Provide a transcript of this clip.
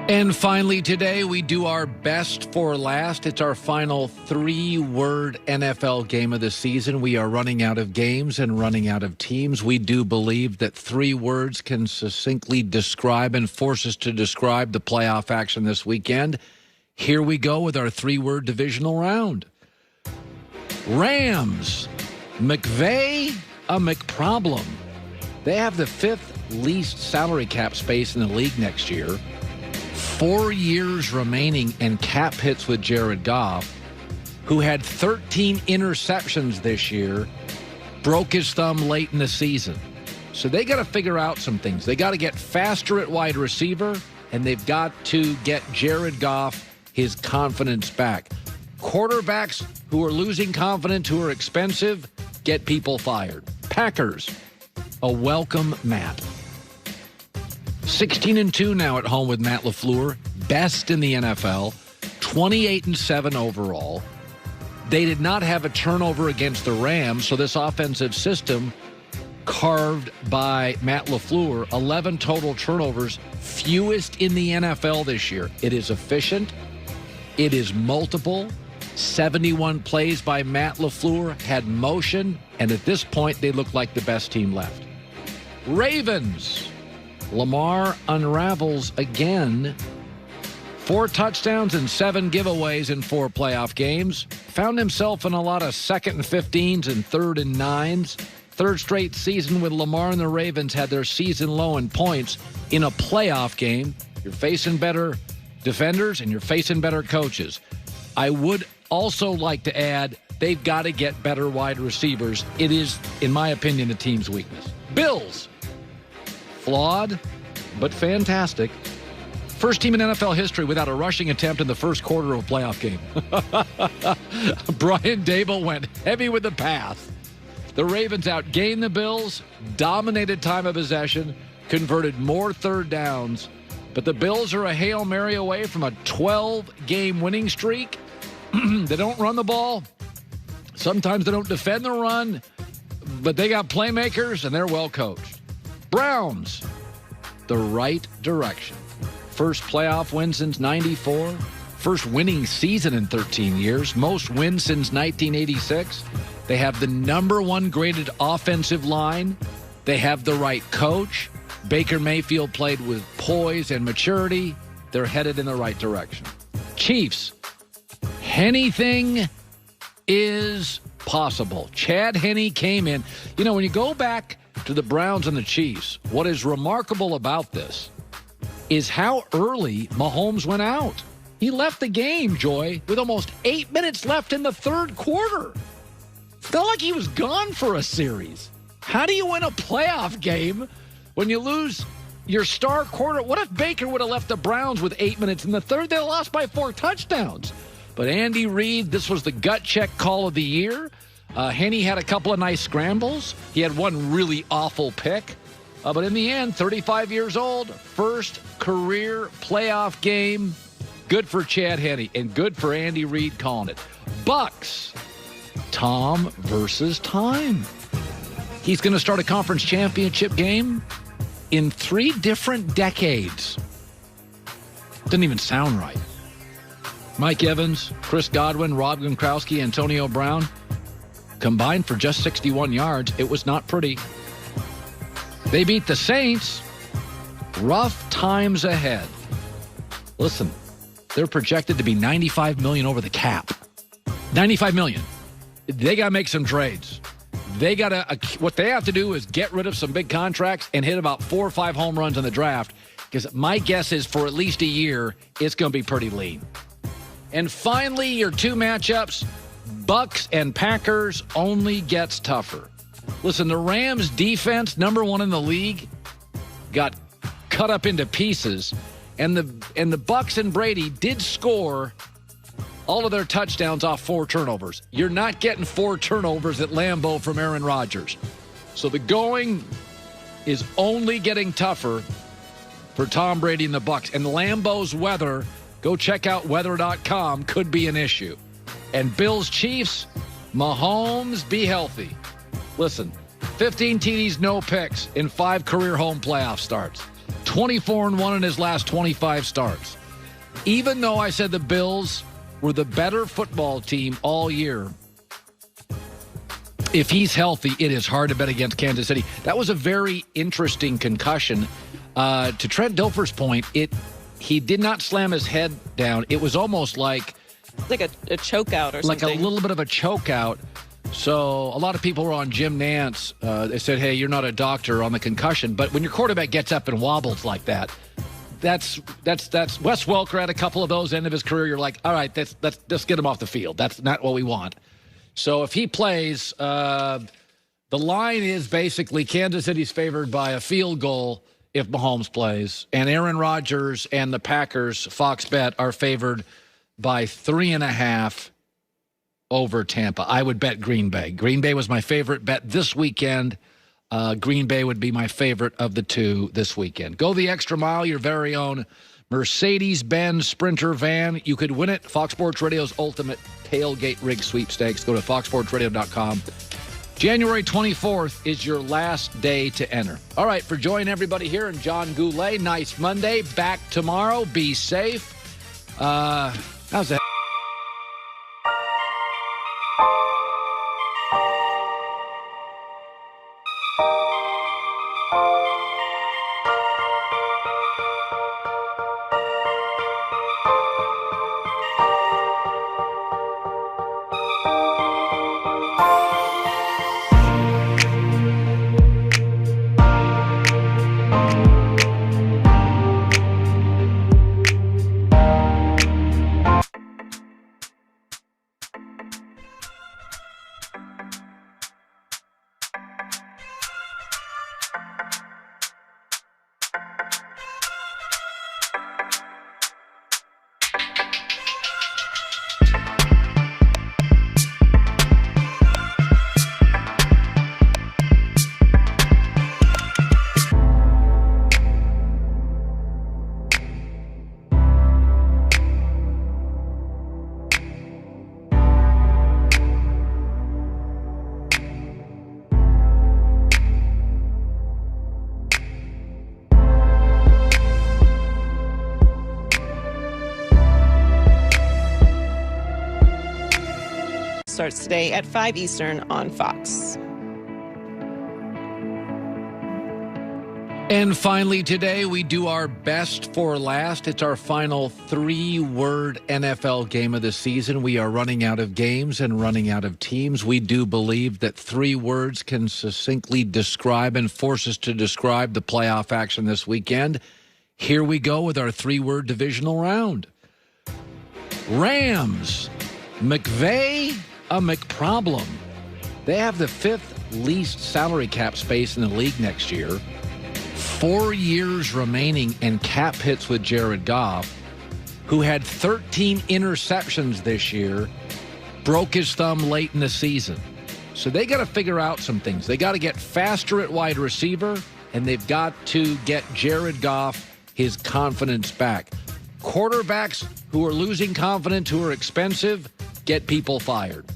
And finally today, we do our best for last. It's our final three-word NFL game of the season. We are running out of games and running out of teams. We do believe that three words can succinctly describe and force us to describe the playoff action this weekend. Here we go with our three-word divisional round. Rams. McVay, a McProblem. They have the fifth least salary cap space in the league next year. 4 years remaining and cap hits with Jared Goff, who had 13 interceptions this year, broke his thumb late in the season. So they got to figure out some things. They got to get faster at wide receiver, and they've got to get Jared Goff his confidence back. Quarterbacks who are losing confidence, who are expensive, get people fired. Packers, a welcome Matt. 16-2 now at home with Matt LaFleur, best in the NFL, 28-7 overall. They did not have a turnover against the Rams, so this offensive system carved by Matt LaFleur, 11 total turnovers, fewest in the NFL this year. It is efficient. It is multiple. 71 plays by Matt LaFleur, had motion, and at this point, they look like the best team left. Ravens. Lamar unravels again. 4 touchdowns and 7 giveaways in 4 playoff games. Found himself in a lot of 2nd and 15s and 3rd and 9s. Third straight season with Lamar and the Ravens had their season low in points in a playoff game. You're facing better defenders and you're facing better coaches. I would also like to add, they've got to get better wide receivers. It is, in my opinion, a team's weakness. Bills. Flawed, but fantastic. First team in NFL history without a rushing attempt in the first quarter of a playoff game. Brian Dable went heavy with the pass. The Ravens outgained the Bills, dominated time of possession, converted more third downs. But the Bills are a Hail Mary away from a 12-game winning streak. They don't run the ball. Sometimes they don't defend the run. But they got playmakers, and they're well coached. Browns, the right direction. First playoff win since '94. First winning season in 13 years. Most wins since 1986. They have the #1 graded offensive line. They have the right coach. Baker Mayfield played with poise and maturity. They're headed in the right direction. Chiefs, anything is possible. Chad Henne came in. You know, when you go back to the Browns and the Chiefs, what is remarkable about this is how early Mahomes went out. He left the game, Joy, with almost 8 minutes left in the third quarter. Felt like he was gone for a series. How do you win a playoff game when you lose your star quarter? What if Baker would have left the Browns with 8 minutes in the third? They lost by 4 touchdowns. But Andy Reid, this was the gut check call of the year. Henne had a couple of nice scrambles. He had one really awful pick. But in the end, 35 years old, first career playoff game. Good for Chad Henne and good for Andy Reid calling it. Bucks, Tom versus time. He's going to start a conference championship game in 3 different decades. Doesn't even sound right. Mike Evans, Chris Godwin, Rob Gronkowski, Antonio Brown combined for just 61 yards. It was not pretty. They beat the Saints. Rough times ahead. Listen, they're projected to be $95 million over the cap. $95 million. They got to make some trades. They got to. What they have to do is get rid of some big contracts and hit about 4 or 5 home runs in the draft. Because my guess is for at least a year, it's going to be pretty lean. And finally, your 2 matchups, Bucks and Packers, only gets tougher. Listen, the Rams defense, #1 in the league, got cut up into pieces. And the Bucks and Brady did score all of their touchdowns off 4 turnovers. You're not getting 4 turnovers at Lambeau from Aaron Rodgers. So the going is only getting tougher for Tom Brady and the Bucks. And Lambeau's weather, go check out weather.com, could be an issue. And Bills Chiefs, Mahomes, be healthy. Listen, 15 TDs, no picks in 5 career home playoff starts. 24-1 in his last 25 starts. Even though I said the Bills were the better football team all year, if he's healthy, it is hard to bet against Kansas City. That was a very interesting concussion. To Trent Dilfer's point, he did not slam his head down. It was almost like a choke out or something. Like a little bit of a choke out. So a lot of people were on Jim Nantz. They said, hey, you're not a doctor on the concussion. But when your quarterback gets up and wobbles like that, that's Wes Welker had a couple of those end of his career. You're like, all right, let's get him off the field. That's not what we want. So if he plays, the line is basically Kansas City's favored by a field goal if Mahomes plays. And Aaron Rodgers and the Packers, Fox Bet, are favored by 3.5 over Tampa. I would bet Green Bay. Green Bay was my favorite bet this weekend. Green Bay would be my favorite of the two this weekend. Go the extra mile, your very own Mercedes-Benz Sprinter van. You could win it. Fox Sports Radio's Ultimate Tailgate Rig Sweepstakes. Go to foxsportsradio.com. January 24th is your last day to enter. All right, for joining everybody here and John Goulet, nice Monday. Back tomorrow. Be safe. How's that? Starts today at 5 Eastern on Fox. And finally today, we do our best for last. It's our final 3-word NFL game of the season. We are running out of games and running out of teams. We do believe that 3 words can succinctly describe and force us to describe the playoff action this weekend. Here we go with our 3-word divisional round. Rams. McVay, a McProblem. They have the 5th least salary cap space in the league next year. 4 years remaining and cap hits with Jared Goff, who had 13 interceptions this year, broke his thumb late in the season. So they got to figure out some things. They got to get faster at wide receiver, and they've got to get Jared Goff his confidence back. Quarterbacks who are losing confidence, who are expensive, get people fired.